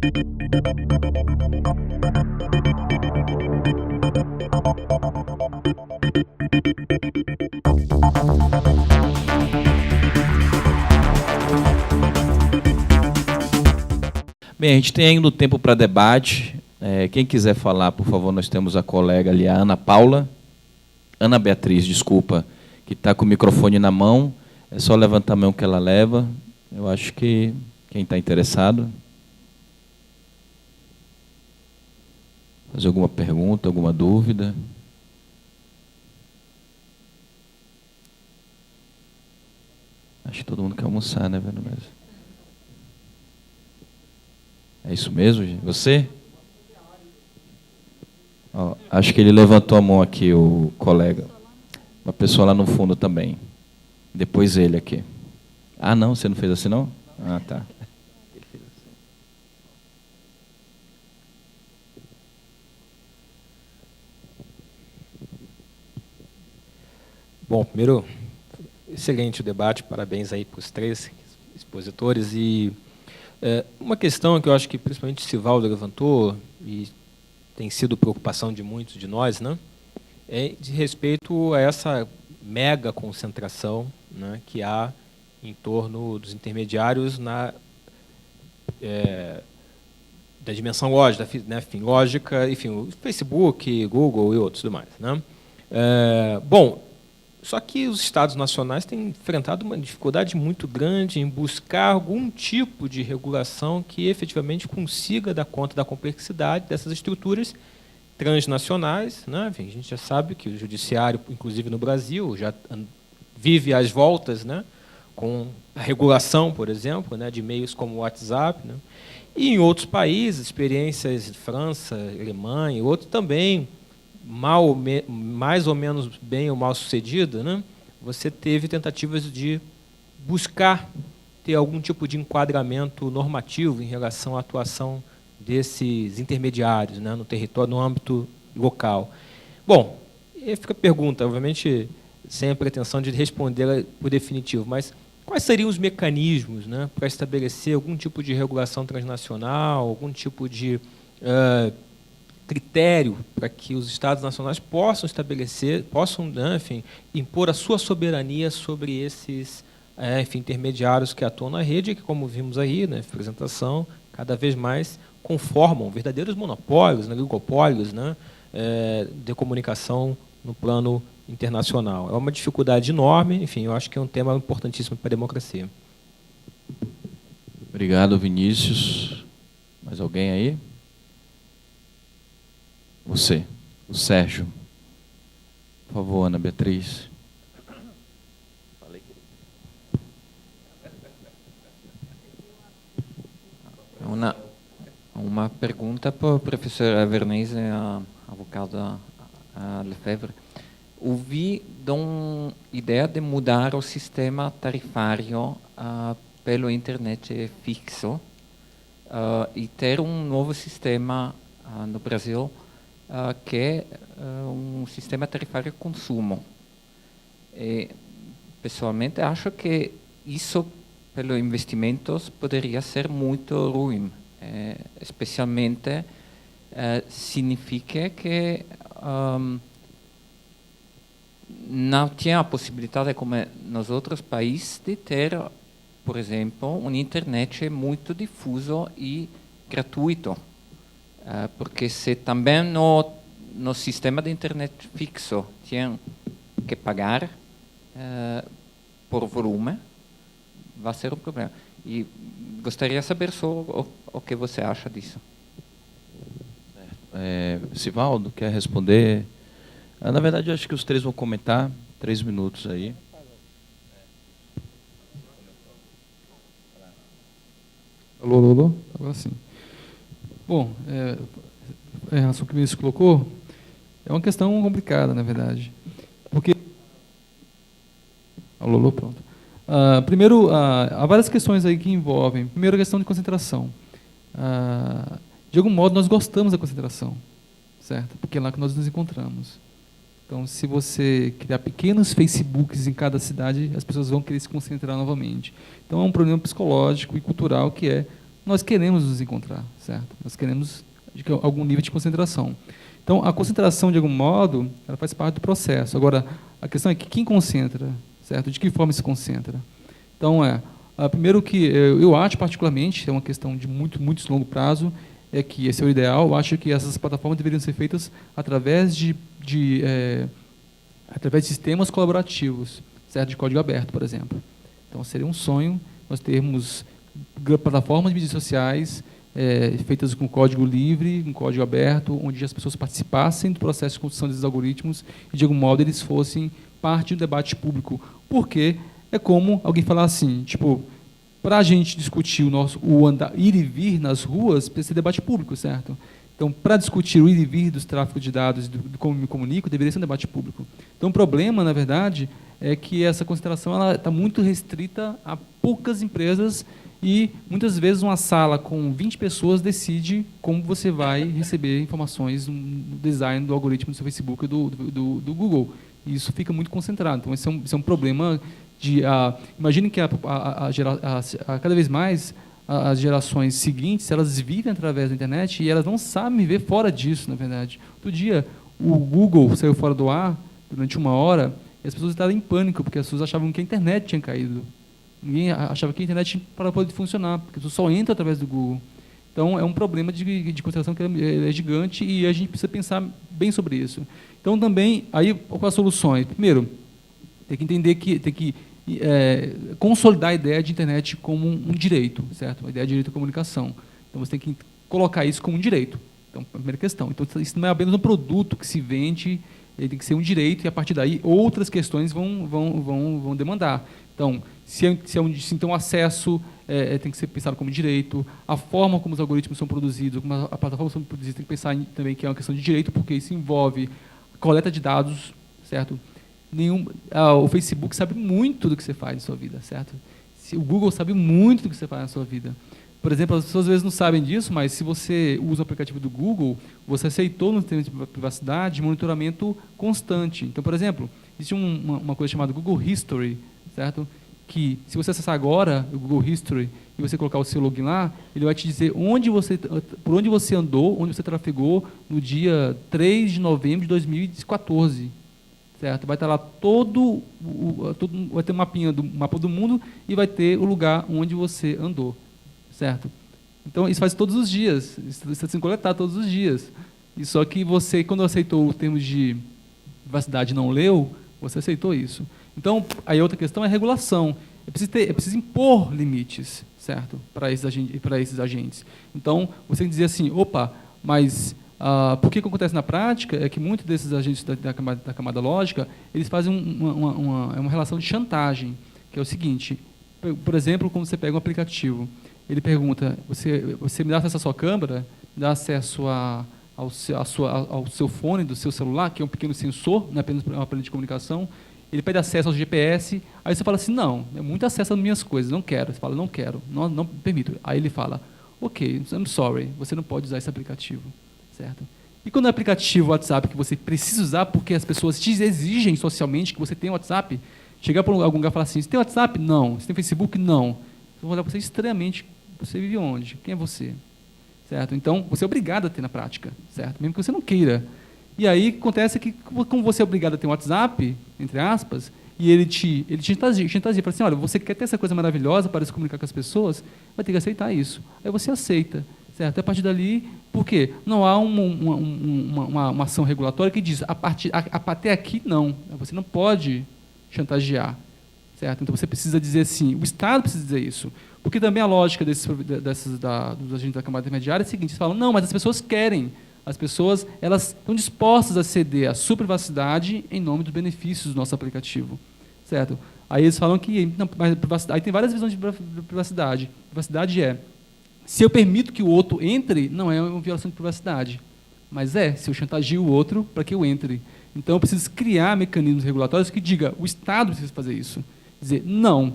Bem, a gente tem ainda tempo para debate. Quem quiser falar, por favor, nós temos a colega ali, a Ana Beatriz, desculpa, que está com o microfone na mão. É só levantar a mão que ela leva. Eu acho que quem está interessado. Fazer alguma pergunta, alguma dúvida? Acho que todo mundo quer almoçar, né, velho? É isso mesmo, gente? Você? Ó, acho que ele levantou a mão aqui, o colega. Uma pessoa lá no fundo também. Depois ele aqui. Ah, não? Você não fez assim, não? Ah, tá. Ele fez assim. Bom, primeiro, excelente o debate, parabéns aí para os três expositores. E uma questão que eu acho que principalmente o Sivaldo levantou, e tem sido preocupação de muitos de nós, né, é de respeito a essa mega concentração, né, que há em torno dos intermediários da dimensão lógica, lógica, enfim, o Facebook, Google e outros demais, né? Bom, só que os Estados nacionais têm enfrentado uma dificuldade muito grande em buscar algum tipo de regulação que efetivamente consiga dar conta da complexidade dessas estruturas transnacionais, né? Enfim, a gente já sabe que o judiciário, inclusive no Brasil, já vive às voltas, né, com a regulação, por exemplo, né, de meios como o WhatsApp, né? E em outros países, experiências de França, Alemanha e outros também, mais ou menos bem ou mal sucedida, né, você teve tentativas de buscar ter algum tipo de enquadramento normativo em relação à atuação desses intermediários, né, no território, no âmbito local. Bom, fica a pergunta, obviamente, sem a pretensão de responder por definitivo, mas quais seriam os mecanismos, né, para estabelecer algum tipo de regulação transnacional, algum tipo de critério para que os Estados nacionais possam estabelecer, né, enfim, impor a sua soberania sobre esses intermediários que atuam na rede, que, como vimos aí na apresentação, cada vez mais conformam verdadeiros monopólios, né, oligopólios, né, de comunicação no plano internacional. É uma dificuldade enorme, enfim, eu acho que é um tema importantíssimo para a democracia. Obrigado, Vinícius. Mais alguém aí? Você, o Sérgio. Por favor, Ana Beatriz. Uma pergunta para o professor Avernese, avocado Lefebvre. Ouvi de uma ideia de mudar o sistema tarifário pelo internet fixo e ter um novo sistema no Brasil que é um sistema tarifário consumo. E, pessoalmente, acho que isso, pelos investimentos, poderia ser muito ruim. Especialmente, significa que não tinha a possibilidade, como nos outros países, de ter, por exemplo, uma internet muito difuso e gratuito. Porque se também no sistema de internet fixo tinha que pagar por volume, vai ser um problema. E gostaria de saber só o que você acha disso. Sivaldo, quer responder? Na verdade, eu acho que os três vão comentar. 3 minutos aí. Alô. Agora sim. Bom, em relação ao que o Vinícius colocou, é uma questão complicada, na verdade. Porque... Alô, pronto. Primeiro, há várias questões aí que envolvem. Primeiro, a questão de concentração. De algum modo, nós gostamos da concentração, certo? Porque é lá que nós nos encontramos. Então, se você criar pequenos Facebooks em cada cidade, as pessoas vão querer se concentrar novamente. Então, é um problema psicológico e cultural que é nós queremos nos encontrar, certo? Nós queremos algum nível de concentração. Então, a concentração, de algum modo, ela faz parte do processo. Agora, a questão é que quem concentra, certo? De que forma se concentra? Então, primeiro que eu acho, particularmente, é uma questão de muito longo prazo, é que esse é o ideal. Eu acho que essas plataformas deveriam ser feitas através de sistemas colaborativos, certo? De código aberto, por exemplo. Então, seria um sonho nós termos plataformas de mídias sociais feitas com código livre, com código aberto, onde as pessoas participassem do processo de construção desses algoritmos e, de algum modo, eles fossem parte do debate público. Porque é como alguém falar assim, tipo, para a gente discutir ir e vir nas ruas, precisa ser debate público, certo? Então, para discutir o ir e vir dos tráficos de dados, do como me comunico, deveria ser um debate público. Então, o problema, na verdade, é que essa concentração está muito restrita a poucas empresas e, muitas vezes, uma sala com 20 pessoas decide como você vai receber informações no design do algoritmo do seu Facebook e do Google. E isso fica muito concentrado. Então, esse é um problema imagine que cada vez mais as gerações seguintes, elas vivem através da internet e elas não sabem viver fora disso, na verdade. Outro dia, o Google saiu fora do ar durante 1 hora e as pessoas estavam em pânico, porque as pessoas achavam que a internet tinha caído. Ninguém achava que a internet para poder funcionar, porque você só entra através do Google. Então, é um problema de concentração que é gigante e a gente precisa pensar bem sobre isso. Então, também, aí, quais as soluções? Primeiro, tem que entender que tem que consolidar a ideia de internet como um direito, certo? A ideia de direito à comunicação. Então, você tem que colocar isso como um direito. Então, a primeira questão. Então, isso não é apenas um produto que se vende, ele tem que ser um direito e, a partir daí, outras questões vão demandar. Então, se tem um acesso, tem que ser pensado como direito, a forma como os algoritmos são produzidos, como a plataforma são produzidas, tem que pensar também que é uma questão de direito, porque isso envolve coleta de dados, certo? O Facebook sabe muito do que você faz na sua vida, certo? O Google sabe muito do que você faz na sua vida. Por exemplo, as pessoas às vezes não sabem disso, mas se você usa o aplicativo do Google, você aceitou no termo de privacidade monitoramento constante. Então, por exemplo, existe uma coisa chamada Google History, certo? Que se você acessar agora o Google History e você colocar o seu login lá, ele vai te dizer por onde você andou, onde você trafegou no dia 3 de novembro de 2014. Certo? Vai estar lá vai ter um mapa do mundo e vai ter o lugar onde você andou, certo? Então, isso faz todos os dias, isso tem que coletar todos os dias. E só que você, quando aceitou o termo de privacidade e não leu, você aceitou isso. Então, aí outra questão é a regulação. É preciso impor limites, certo? Para esses agentes. Então, você tem que dizer assim, mas... porque o que acontece na prática é que muitos desses agentes da camada lógica, eles fazem uma relação de chantagem, que é o seguinte, por exemplo, quando você pega um aplicativo, ele pergunta, você me dá acesso à sua câmera, me dá acesso ao seu fone do seu celular, que é um pequeno sensor, não é apenas um aparelho de comunicação, ele pede acesso ao GPS, aí você fala assim, não, é muito acesso às minhas coisas, não quero. Você fala, não quero, não permito. Aí ele fala, ok, I'm sorry, você não pode usar esse aplicativo. Certo? E quando é um aplicativo WhatsApp que você precisa usar porque as pessoas te exigem socialmente que você tenha WhatsApp, chegar para algum lugar e falar assim, você tem WhatsApp? Não. Você tem Facebook? Não. Eu vou olhar para você estranhamente, você vive onde? Quem é você? Certo? Então, você é obrigado a ter na prática, certo? Mesmo que você não queira. E aí, acontece que, como você é obrigado a ter um WhatsApp, entre aspas, e ele te chantageia, fala assim, olha, você quer ter essa coisa maravilhosa para se comunicar com as pessoas, vai ter que aceitar isso. Aí você aceita. Certo? A partir dali, por quê? Não há uma ação regulatória que diz, até aqui não, você não pode chantagear. Certo? Então você precisa dizer assim, o Estado precisa dizer isso. Porque também a lógica dos agentes da camada intermediária é a seguinte, eles falam, não, mas as pessoas querem, as pessoas elas estão dispostas a ceder a sua privacidade em nome dos benefícios do nosso aplicativo. Certo? Aí eles falam que, não, mas privacidade, aí tem várias visões de privacidade. Privacidade se eu permito que o outro entre, não é uma violação de privacidade. Mas se eu chantagio o outro para que eu entre. Então, eu preciso criar mecanismos regulatórios que digam, o Estado precisa fazer isso. Dizer, não,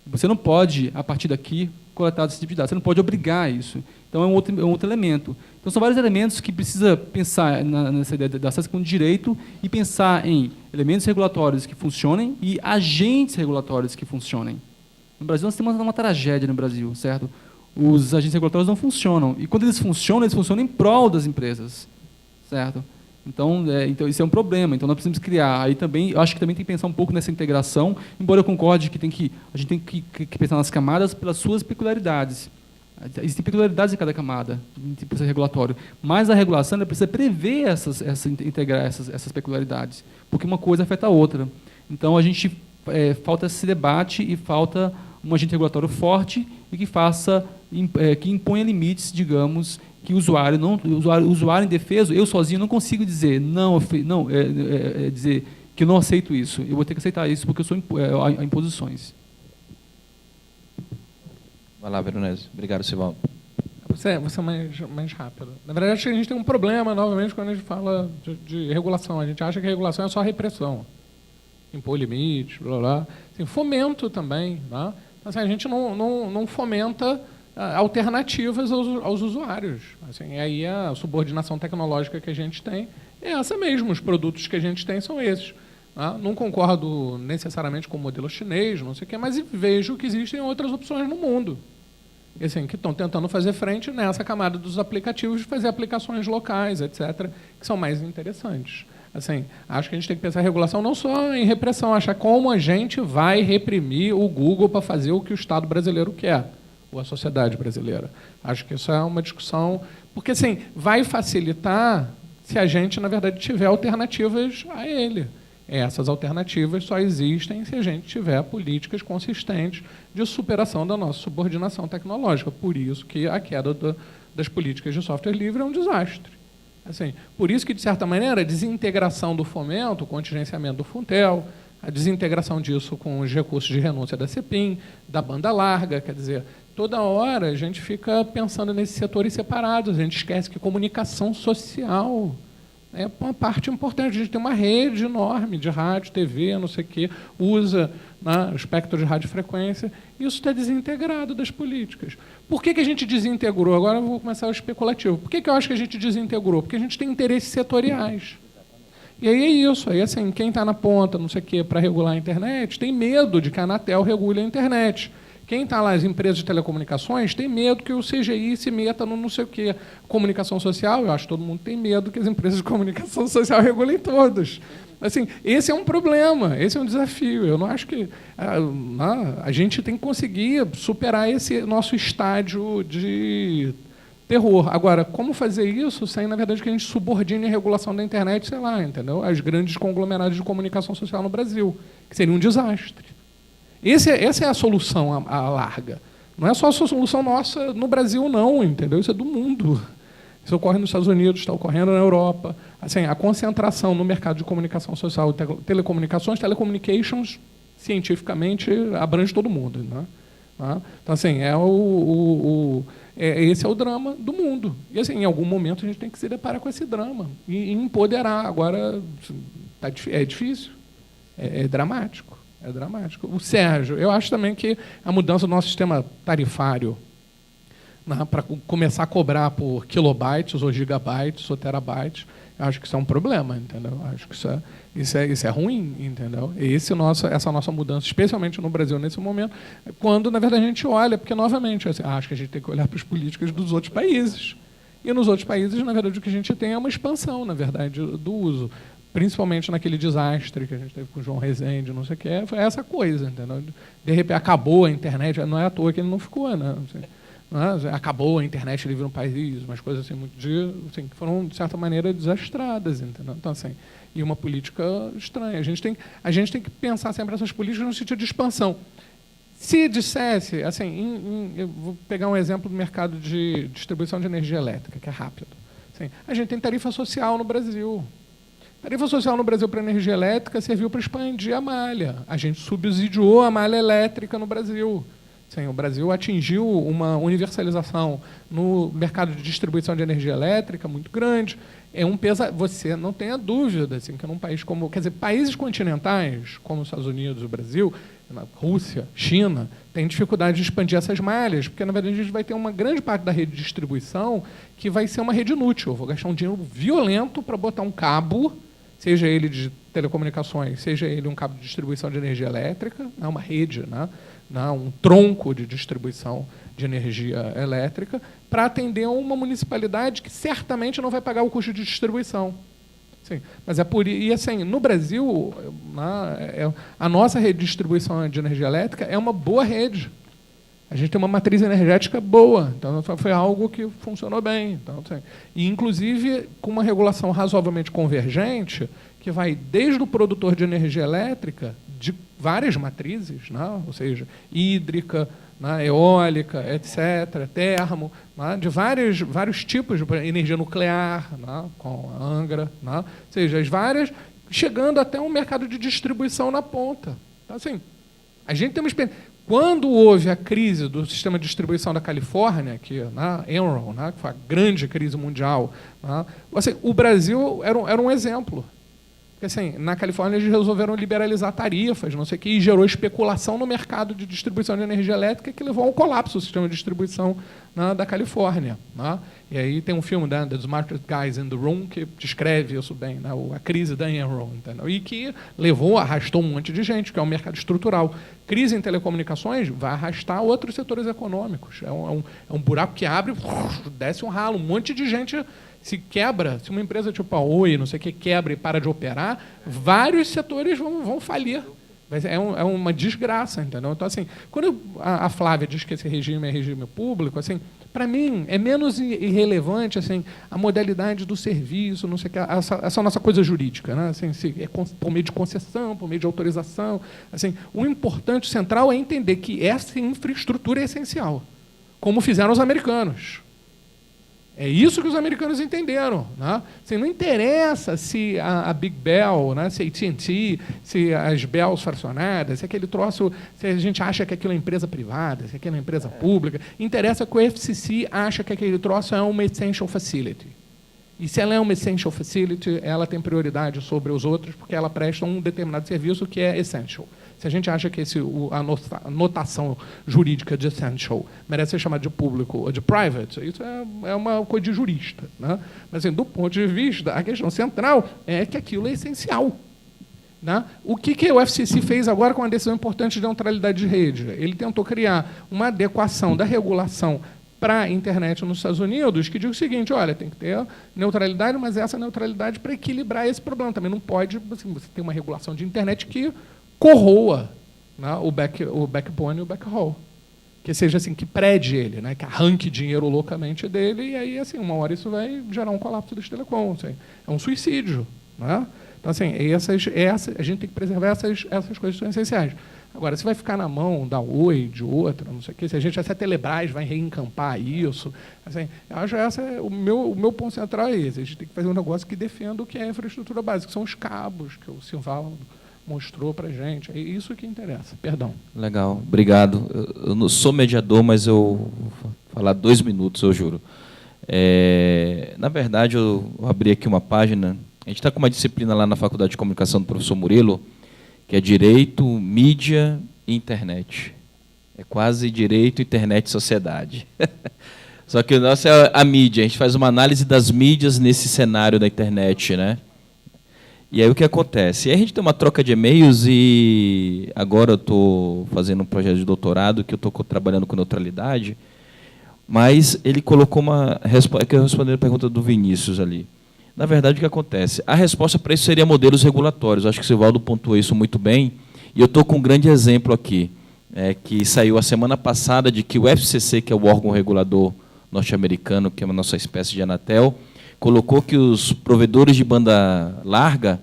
você não pode, a partir daqui, coletar esse tipo de dados. Você não pode obrigar isso. Então, é um outro elemento. Então, são vários elementos que precisa pensar nessa ideia da acesso com direito e pensar em elementos regulatórios que funcionem e agentes regulatórios que funcionem. No Brasil, nós temos uma tragédia no Brasil, certo? os agentes regulatórios não funcionam. E quando eles funcionam em prol das empresas, certo? Então isso é um problema. Então, nós precisamos criar. Aí também, eu acho que também tem que pensar um pouco nessa integração, embora eu concorde que a gente tem que pensar nas camadas pelas suas peculiaridades. Existem peculiaridades em cada camada de processo regulatório, mas a regulação precisa prever integrar essas peculiaridades, porque uma coisa afeta a outra. Então, falta esse debate e falta um agente regulatório forte e que imponha limites, digamos, que o usuário indefeso, eu sozinho não consigo dizer dizer que eu não aceito isso. Eu vou ter que aceitar isso porque eu sou a imposições. Vai lá, Veronese. Obrigado, Sivaldo. Você é mais rápido. Na verdade, acho que a gente tem um problema, novamente, quando a gente fala de regulação. A gente acha que a regulação é só repressão. Impor limites, blá, blá. Assim, fomento também. Né? Assim, a gente não fomenta alternativas aos usuários. Assim, aí a subordinação tecnológica que a gente tem é essa mesmo. Os produtos que a gente tem são esses. Né? Não concordo necessariamente com o modelo chinês, não sei o quê, mas vejo que existem outras opções no mundo. Assim, que estão tentando fazer frente nessa camada dos aplicativos, de fazer aplicações locais, etc., que são mais interessantes. Assim, acho que a gente tem que pensar em regulação não só em repressão, achar como a gente vai reprimir o Google para fazer o que o Estado brasileiro quer, ou a sociedade brasileira. Acho que isso é uma discussão, porque assim, vai facilitar se a gente, na verdade, tiver alternativas a ele. Essas alternativas só existem se a gente tiver políticas consistentes de superação da nossa subordinação tecnológica. Por isso que a queda das políticas de software livre é um desastre. Assim, por isso que, de certa maneira, a desintegração do fomento, o contingenciamento do Funtel, a desintegração disso com os recursos de renúncia da CEPIM, da banda larga, quer dizer, toda hora a gente fica pensando nesses setores separados, a gente esquece que comunicação social é uma parte importante. A gente tem uma rede enorme de rádio, TV, não sei o quê, usa, né, o espectro de radiofrequência. Isso está desintegrado das políticas. Por que a gente desintegrou? Agora eu vou começar o especulativo. Por que eu acho que a gente desintegrou? Porque a gente tem interesses setoriais. E aí é isso. Aí, assim, quem está na ponta, não sei o quê, para regular a internet, tem medo de que a Anatel regule a internet. Quem está lá, as empresas de telecomunicações, tem medo que o CGI se meta no não sei o quê. Comunicação social, eu acho que todo mundo tem medo que as empresas de comunicação social regulem todos. Assim, esse é um problema, esse é um desafio. Eu não acho que a gente tem que conseguir superar esse nosso estágio de terror. Agora, como fazer isso sem, na verdade, que a gente subordine a regulação da internet, sei lá, entendeu? As grandes conglomerados de comunicação social no Brasil, que seria um desastre. Essa é a solução a larga. Não é só a solução nossa no Brasil, não, entendeu? Isso é do mundo. Isso ocorre nos Estados Unidos, está ocorrendo na Europa. Assim, a concentração no mercado de comunicação social e telecomunicações, telecommunications, cientificamente, abrange todo mundo. Né? Então, assim, esse é o drama do mundo. E, assim, em algum momento, a gente tem que se deparar com esse drama e empoderar. Agora, é difícil, é dramático. É dramático. O Sérgio, eu acho também que a mudança do nosso sistema tarifário, né, para começar a cobrar por kilobytes, ou gigabytes, ou terabytes, eu acho que isso é um problema, entendeu? Eu acho que isso é ruim, entendeu? Essa nossa mudança, especialmente no Brasil nesse momento, quando, na verdade, a gente olha, porque, novamente, assim, acho que a gente tem que olhar para as políticas dos outros países. E nos outros países, na verdade, o que a gente tem é uma expansão, na verdade, do uso. Principalmente naquele desastre que a gente teve com o João Rezende, não sei o que, foi essa coisa, entendeu? De repente, acabou a internet, não é à toa que ele não ficou, né? Assim, acabou a internet livre no país, umas coisas assim, assim, que foram, de certa maneira, desastradas, entendeu? Então, assim, e uma política estranha. A gente tem que pensar sempre essas políticas no sentido de expansão. Se dissesse, assim, eu vou pegar um exemplo do mercado de distribuição de energia elétrica, que é rápido. Assim, a gente tem tarifa social no Brasil. A tarifa social no Brasil para energia elétrica serviu para expandir a malha. A gente subsidiou a malha elétrica no Brasil. Sim, o Brasil atingiu uma universalização no mercado de distribuição de energia elétrica muito grande. É um peso. Você não tenha dúvida, assim, que num país como, quer dizer, países continentais como os Estados Unidos, o Brasil, Rússia, China, têm dificuldade de expandir essas malhas, porque na verdade a gente vai ter uma grande parte da rede de distribuição que vai ser uma rede inútil. Eu vou gastar um dinheiro violento para botar um cabo, seja ele de telecomunicações, seja ele um cabo de distribuição de energia elétrica, uma rede, né? Um tronco de distribuição de energia elétrica para atender uma municipalidade que certamente não vai pagar o custo de distribuição. Sim, mas e assim, no Brasil, a nossa rede de distribuição de energia elétrica é uma boa rede. A gente tem uma matriz energética boa, então foi algo que funcionou bem. Então, assim, e, inclusive, com uma regulação razoavelmente convergente, que vai desde o produtor de energia elétrica, de várias matrizes, né? Ou seja, hídrica, né? Eólica, etc., termo, né? De vários tipos de energia nuclear, né? Com a Angra, né? Ou seja, as várias, chegando até um mercado de distribuição na ponta. Então, assim, a gente tem uma experiência. Quando houve a crise do sistema de distribuição da Califórnia, Enron, né, que foi a grande crise mundial, né, assim, o Brasil era um exemplo. Porque, assim, na Califórnia eles resolveram liberalizar tarifas, não sei o que, e gerou especulação no mercado de distribuição de energia elétrica que levou ao colapso do sistema de distribuição, né, da Califórnia. Né? E aí tem um filme, né, The Smartest Guys in the Room, que descreve isso bem, né, a crise da Enron, entendeu? E que arrastou um monte de gente, que é um mercado estrutural. Crise em telecomunicações vai arrastar outros setores econômicos. É um buraco que abre, desce um ralo, um monte de gente se quebra. Se uma empresa tipo a Oi, não sei o que, quebra e para de operar, vários setores vão falir. É uma desgraça, entendeu? Então, assim, quando a Flávia diz que esse regime é regime público, assim, para mim é menos irrelevante, assim, a modalidade do serviço, não sei o que, essa nossa coisa jurídica, né? Assim, é por meio de concessão, por meio de autorização. Assim, o importante, central, é entender que essa infraestrutura é essencial, como fizeram os americanos. É isso que os americanos entenderam. Né? Assim, não interessa se a Big Bell, né, se a AT&T, se as Bells fracionadas, se aquele troço, se a gente acha que aquilo é empresa privada, se aquilo é empresa pública. Interessa que o FCC acha que aquele troço é uma essential facility. E se ela é uma essential facility, ela tem prioridade sobre os outros, porque ela presta um determinado serviço que é essential. Se a gente acha que a notação jurídica de essential merece ser chamada de público ou de private, isso é uma coisa de jurista. Né? Mas, assim, do ponto de vista, a questão central é que aquilo é essencial. Né? O que o FCC fez agora com uma decisão importante de neutralidade de rede? Ele tentou criar uma adequação da regulação para a internet nos Estados Unidos, que diz o seguinte: olha, tem que ter neutralidade, mas essa neutralidade para equilibrar esse problema. Também não pode, assim, você ter uma regulação de internet que corroa, né, o backbone e o backhaul. Que seja assim, que prede ele, né, que arranque dinheiro loucamente dele, e aí, assim, uma hora isso vai gerar um colapso dos telecoms. Assim. É um suicídio. Né? Então, assim, a gente tem que preservar essas coisas que são essenciais. Agora, se vai ficar na mão da Oi, de outra, não sei o quê, se a Telebrás vai reencampar isso, assim, eu acho que o meu ponto central é esse. A gente tem que fazer um negócio que defenda o que é a infraestrutura básica, que são os cabos que o Silval mostrou para a gente. É isso que interessa. Perdão. Legal, obrigado. Eu não sou mediador, mas eu vou falar 2 minutos, eu juro. Na verdade, eu abri aqui uma página. A gente está com uma disciplina lá na Faculdade de Comunicação do professor Murilo, que é Direito, Mídia e Internet. É quase Direito, Internet e Sociedade. Só que o nosso é a mídia. A gente faz uma análise das mídias nesse cenário da internet, né? E aí o que acontece? E aí a gente tem uma troca de e-mails e agora eu estou fazendo um projeto de doutorado que eu estou trabalhando com neutralidade, mas ele colocou uma resposta, que eu respondi a pergunta do Vinícius ali. Na verdade, o que acontece? A resposta para isso seria modelos regulatórios. Acho que o Silvaldo pontuou isso muito bem, e eu estou com um grande exemplo aqui, que saiu a semana passada, de que o FCC, que é o órgão regulador norte-americano, que é uma nossa espécie de Anatel, colocou que os provedores de banda larga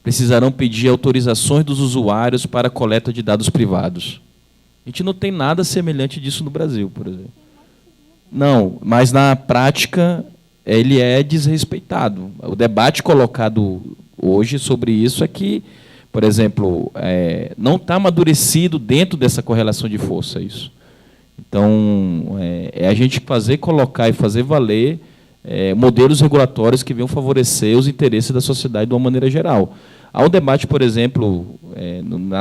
precisarão pedir autorizações dos usuários para a coleta de dados privados. A gente não tem nada semelhante disso no Brasil, por exemplo. Não, mas na prática ele é desrespeitado. O debate colocado hoje sobre isso é que, por exemplo, não está amadurecido dentro dessa correlação de força isso. Então, a gente colocar e fazer valer modelos regulatórios que venham favorecer os interesses da sociedade de uma maneira geral. Há um debate, por exemplo,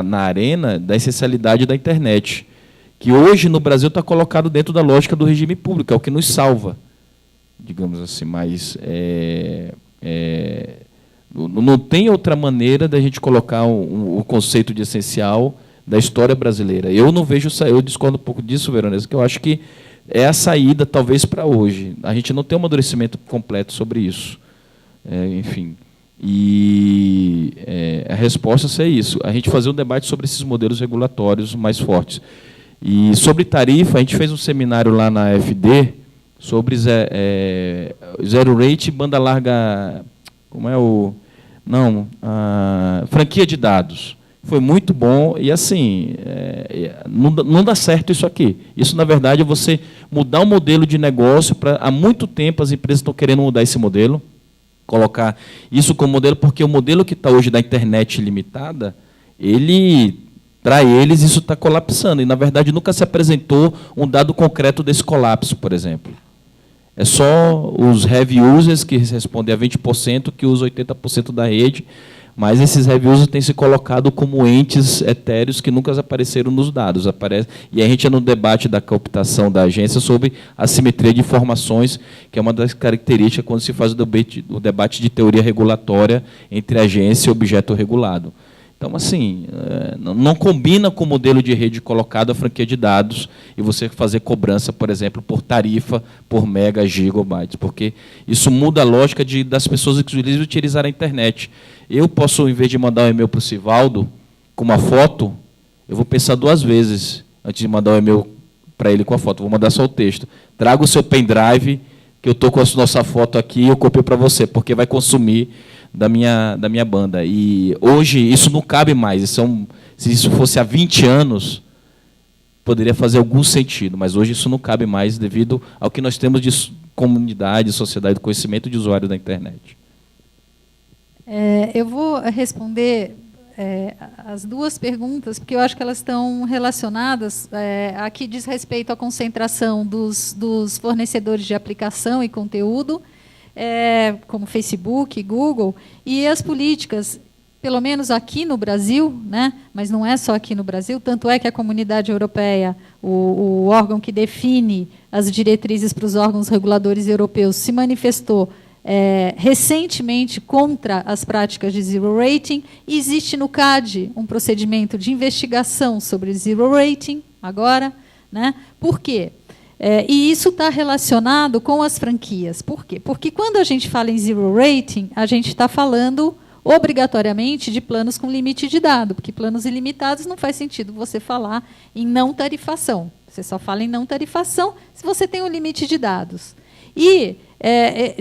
na arena da essencialidade da internet, que hoje no Brasil está colocado dentro da lógica do regime público, é o que nos salva, digamos assim, mas não tem outra maneira da gente colocar o conceito de essencial da história brasileira. Eu não vejo, eu discordo um pouco disso, Veronesa, que eu acho que é a saída, talvez, para hoje. A gente não tem um amadurecimento completo sobre isso. Enfim. E a resposta seria isso. A gente fazer um debate sobre esses modelos regulatórios mais fortes. E sobre tarifa, a gente fez um seminário lá na FD sobre zero rate e banda larga... Como é o... Não, franquia de dados. Foi muito bom e, assim, não dá certo isso aqui. Isso, na verdade, é você mudar o modelo de negócio. Há muito tempo as empresas estão querendo mudar esse modelo, colocar isso como modelo, porque o modelo que está hoje da internet ilimitada, para eles, isso está colapsando. E, na verdade, nunca se apresentou um dado concreto desse colapso, por exemplo. É só os heavy users que respondem a 20%, que usam 80% da rede, mas esses heavy users têm se colocado como entes etéreos que nunca apareceram nos dados. E a gente é no debate da cooptação da agência sobre a simetria de informações, que é uma das características quando se faz o debate de teoria regulatória entre agência e objeto regulado. Então, assim, não combina com o modelo de rede colocado a franquia de dados e você fazer cobrança, por exemplo, por tarifa, por mega, gigabytes, porque isso muda a lógica das pessoas que utilizarem a internet. Eu posso, em vez de mandar um e-mail para o Sivaldo com uma foto, eu vou pensar 2 vezes antes de mandar um e-mail para ele com a foto. Vou mandar só o texto. Traga o seu pendrive, que eu estou com a nossa foto aqui e eu copio para você, porque vai consumir da minha banda. E hoje isso não cabe mais. Se isso fosse há 20 anos, poderia fazer algum sentido, mas hoje isso não cabe mais devido ao que nós temos de comunidade, sociedade do conhecimento de usuário da internet. Eu vou responder as 2 perguntas, porque eu acho que elas estão relacionadas. Aqui diz respeito à concentração dos fornecedores de aplicação e conteúdo, como Facebook, Google, e as políticas, pelo menos aqui no Brasil, né, mas não é só aqui no Brasil, tanto é que a Comunidade Europeia, o órgão que define as diretrizes para os órgãos reguladores europeus, se manifestou recentemente contra as práticas de zero rating. E existe no CAD um procedimento de investigação sobre zero rating agora, né? Por quê? E isso está relacionado com as franquias. Por quê? Porque quando a gente fala em zero rating, a gente está falando obrigatoriamente de planos com limite de dado, porque planos ilimitados não faz sentido você falar em não tarifação. Você só fala em não tarifação se você tem um limite de dados. E,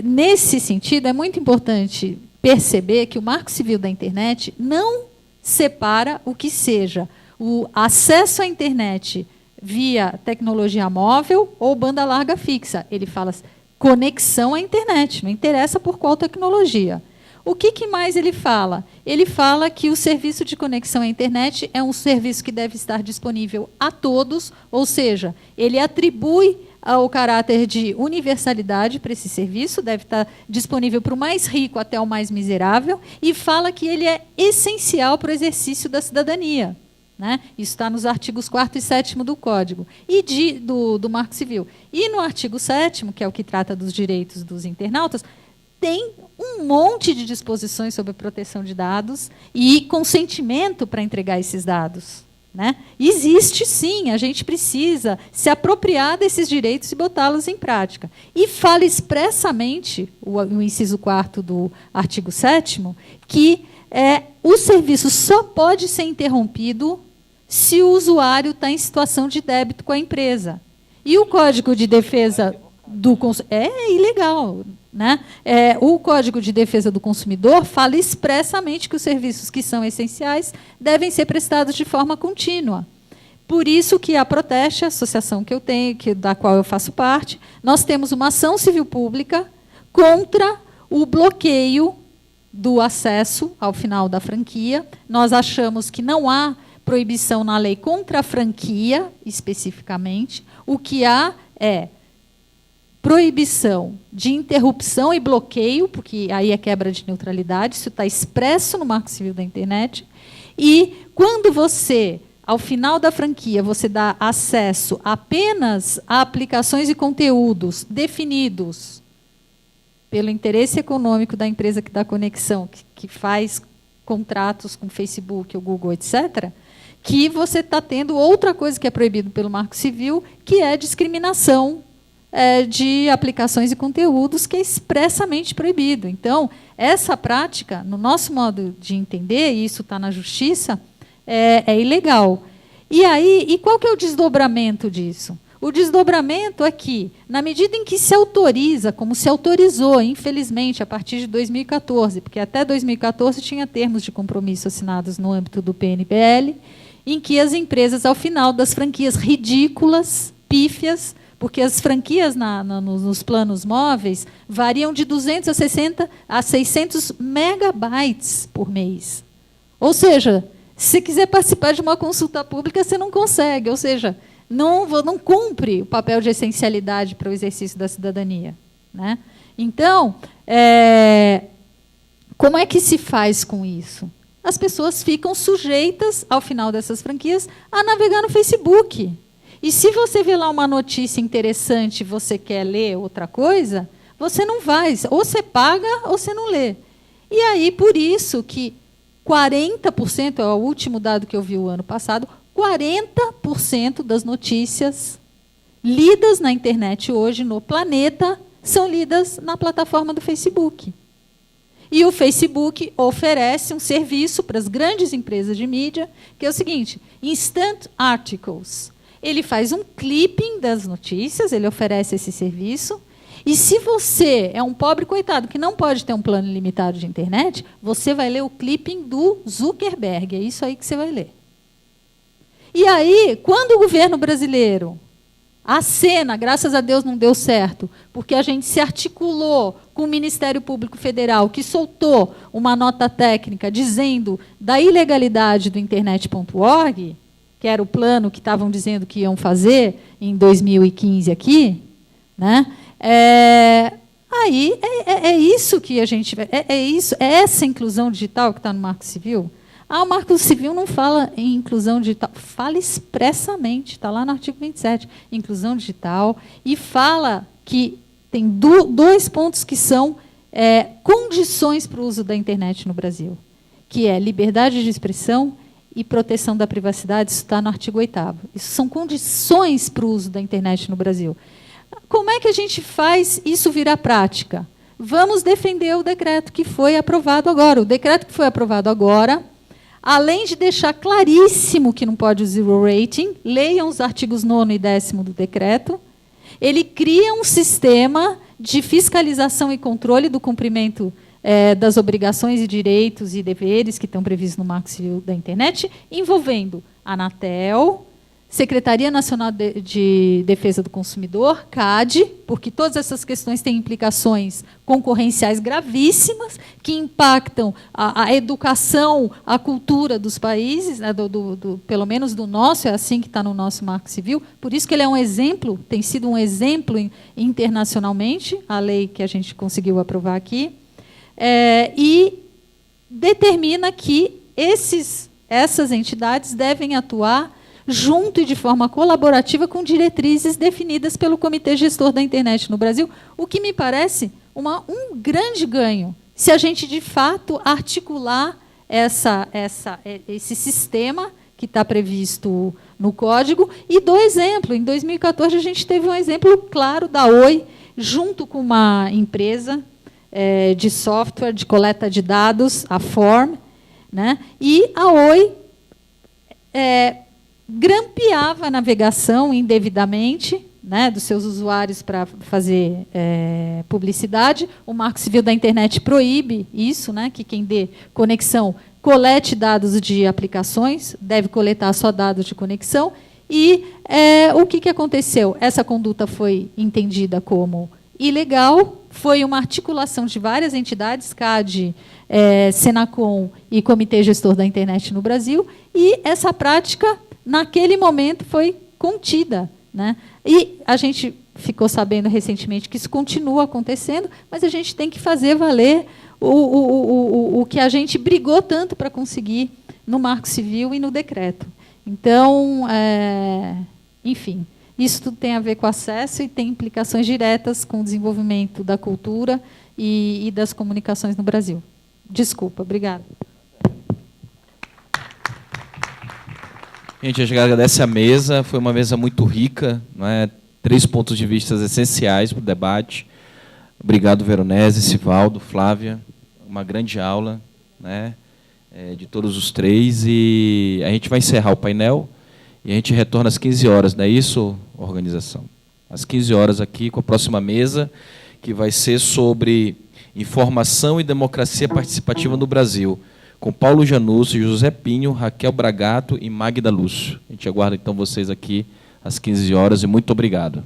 nesse sentido, é muito importante perceber que o Marco Civil da Internet não separa o que seja o acesso à internet via tecnologia móvel ou banda larga fixa. Ele fala conexão à internet, não interessa por qual tecnologia. O que mais ele fala? Ele fala que o serviço de conexão à internet é um serviço que deve estar disponível a todos, ou seja, ele atribui o caráter de universalidade para esse serviço, deve estar disponível para o mais rico até o mais miserável, e fala que ele é essencial para o exercício da cidadania. Né? Isso está nos artigos 4º e 7º do Código e do Marco Civil. E no artigo 7º, que é o que trata dos direitos dos internautas, tem um monte de disposições sobre proteção de dados e consentimento para entregar esses dados. Né? Existe, sim, a gente precisa se apropriar desses direitos e botá-los em prática. E fala expressamente, o inciso 4º do artigo 7º, que o serviço só pode ser interrompido se o usuário está em situação de débito com a empresa. E o Código de Defesa do Consumidor é ilegal. Né? O Código de Defesa do Consumidor fala expressamente que os serviços que são essenciais devem ser prestados de forma contínua. Por isso que a Proteste, a associação que eu tenho, da qual eu faço parte, nós temos uma ação civil pública contra o bloqueio do acesso ao final da franquia. Nós achamos que não há proibição na lei contra a franquia, especificamente. O que há é proibição de interrupção e bloqueio, porque aí é quebra de neutralidade, isso está expresso no Marco Civil da Internet. E quando você, ao final da franquia, você dá acesso apenas a aplicações e conteúdos definidos pelo interesse econômico da empresa que dá conexão, que faz contratos com Facebook, o Google, etc., que você está tendo outra coisa que é proibido pelo Marco Civil, que é discriminação de aplicações e conteúdos, que é expressamente proibido. Então, essa prática, no nosso modo de entender, e isso está na justiça, é ilegal. E qual que é o desdobramento disso? O desdobramento é que, na medida em que se autoriza, como se autorizou, infelizmente, a partir de 2014, porque até 2014 tinha termos de compromisso assinados no âmbito do PNPL, em que as empresas, ao final das franquias ridículas, pífias, porque as franquias nos planos móveis variam de 260 a 600 megabytes por mês. Ou seja, se quiser participar de uma consulta pública, você não consegue. Ou seja, não cumpre o papel de essencialidade para o exercício da cidadania, né? Então, como é que se faz com isso? As pessoas ficam sujeitas, ao final dessas franquias, a navegar no Facebook. E se você vê lá uma notícia interessante e você quer ler outra coisa, você não vai. Ou você paga ou você não lê. E aí, por isso que 40%, é o último dado que eu vi o ano passado, 40% das notícias lidas na internet hoje, no planeta, são lidas na plataforma do Facebook. E o Facebook oferece um serviço para as grandes empresas de mídia, que é o seguinte: Instant Articles. Ele faz um clipping das notícias, ele oferece esse serviço. E se você é um pobre coitado que não pode ter um plano ilimitado de internet, você vai ler o clipping do Zuckerberg. É isso aí que você vai ler. E aí, quando o governo brasileiro acena, graças a Deus não deu certo, porque a gente se articulou com o Ministério Público Federal, que soltou uma nota técnica dizendo da ilegalidade do internet.org, que era o plano que estavam dizendo que iam fazer em 2015 aqui, né? Aí é isso que a gente... É essa inclusão digital que está no Marco Civil. O Marco Civil não fala em inclusão digital, fala expressamente, está lá no artigo 27, inclusão digital, e fala que tem dois pontos que são condições para o uso da internet no Brasil, que é liberdade de expressão e proteção da privacidade. Isso está no artigo 8º. Isso são condições para o uso da internet no Brasil. Como é que a gente faz isso virar prática? Vamos defender o decreto que foi aprovado agora. O decreto que foi aprovado agora, além de deixar claríssimo que não pode o zero rating, leiam os artigos 9º e 10º do decreto, ele cria um sistema de fiscalização e controle do cumprimento das obrigações e direitos e deveres que estão previstos no Marco Civil da Internet, envolvendo a Anatel, Secretaria Nacional de Defesa do Consumidor, CADE, porque todas essas questões têm implicações concorrenciais gravíssimas, que impactam a educação, a cultura dos países, né, pelo menos do nosso, é assim que está no nosso Marco Civil, por isso que ele é um exemplo, tem sido um exemplo internacionalmente, a lei que a gente conseguiu aprovar aqui, e determina que essas entidades devem atuar junto e de forma colaborativa com diretrizes definidas pelo Comitê Gestor da Internet no Brasil, o que me parece um grande ganho, se a gente, de fato, articular esse sistema que está previsto no Código. E dou exemplo. Em 2014, a gente teve um exemplo claro da Oi, junto com uma empresa de software de coleta de dados, a Form, né? E a Oi grampeava a navegação indevidamente, né, dos seus usuários para fazer publicidade. O Marco Civil da Internet proíbe isso, né, que quem dê conexão colete dados de aplicações, deve coletar só dados de conexão. E o que aconteceu? Essa conduta foi entendida como ilegal, foi uma articulação de várias entidades, CADE, Senacom e Comitê Gestor da Internet no Brasil, e essa prática, naquele momento, foi contida, né? E a gente ficou sabendo recentemente que isso continua acontecendo, mas a gente tem que fazer valer o que a gente brigou tanto para conseguir no Marco Civil e no decreto. Então, enfim, isso tudo tem a ver com acesso e tem implicações diretas com o desenvolvimento da cultura e das comunicações no Brasil. Desculpa, obrigada. A gente agradece a mesa, foi uma mesa muito rica, não é? 3 pontos de vista essenciais para o debate. Obrigado, Veronese, Sivaldo, Flávia, uma grande aula, né? De todos os 3, e a gente vai encerrar o painel e a gente retorna às 15 horas, não é isso, organização? Às 15 horas aqui com a próxima mesa, que vai ser sobre informação e democracia participativa no Brasil, com Paulo Janúcio, José Pinho, Raquel Bragato e Magda Lúcio. A gente aguarda então vocês aqui às 15 horas e muito obrigado.